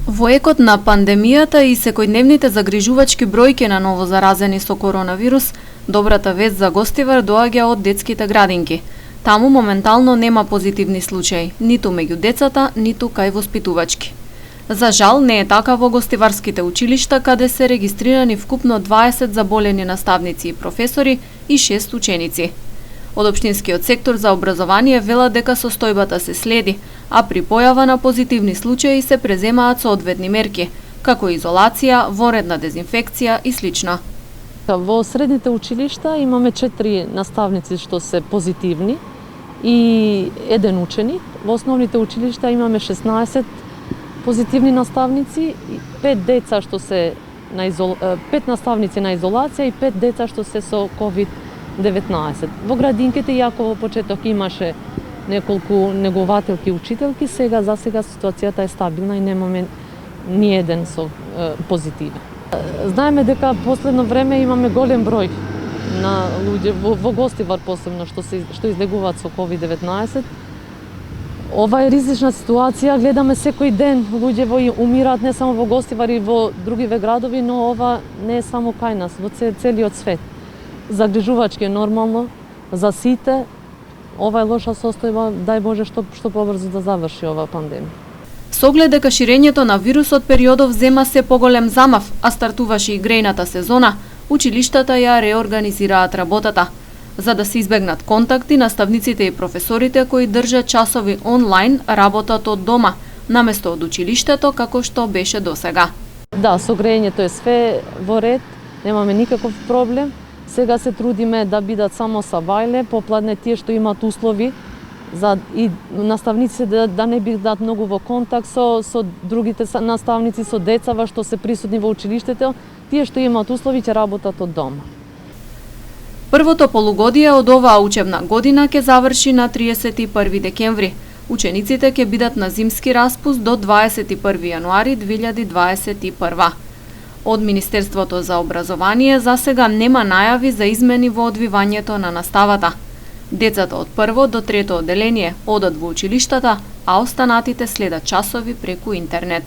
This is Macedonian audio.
Во екот на пандемијата и секојдневните загрижувачки бројки на ново заразени со коронавирус, добрата вест за гостивар доаѓа од детските градинки. Таму моментално нема позитивни случаи, ниту меѓу децата, ниту кај воспитувачки. За жал не е така во гостиварските училишта, каде се регистрирани вкупно 20 заболени наставници и професори и 6 ученици. Од општинскиот сектор за образование велат дека состојбата се следи, а при појава на позитивни случаи се преземаат соодветни мерки, како изолација, воредна дезинфекција и слично. Во средните училишта имаме 4 наставници што се позитивни и 1 ученик. Во основните училишта имаме 16 позитивни наставници, 5 деца што се на 5 наставници на изолација и 5 деца што се со COVID-19. Во градинките, иако во почеток имаше неколку негователки и учителки, за сега ситуацијата е стабилна и немаме ни еден со позитивен. Знаеме дека последно време имаме голем број на луѓе во гостивар посебно што излегуваат со COVID-19. Ова е ризична ситуација, гледаме секој ден луѓе умираат не само во гостивар и во другиве градови, но ова не е само кај нас, во целиот свет. Загрижувачки е нормално за сите. Ова е лоша состојба, дај Боже што побрзо да заврши оваа пандемија. Со оглед дека ширењето на вирусот периодов зема се поголем замав, а стартуваше и грејната сезона, училиштата ја реорганизираат работата. За да се избегнат контакти, наставниците и професорите кои држат часови онлайн работат од дома, наместо од училиштето како што беше досега. Да, со грејењето е све во ред, немаме никаков проблем. Сега се трудиме да бидат само са бајле, попладне тие што имаат услови и наставниците да не бидат многу во контакт со другите наставници, со децава што се присутни во училиштето, тие што имаат услови ќе работат од дома. Првото полугодие од оваа учебна година ќе заврши на 31 декември. Учениците ќе бидат на зимски распуст до 21 јануари 2021. Од Министерството за образование за сега нема најави за измени во одвивањето на наставата. Децата од прво до трето одделение одат во училиштата, а останатите следат часови преку интернет.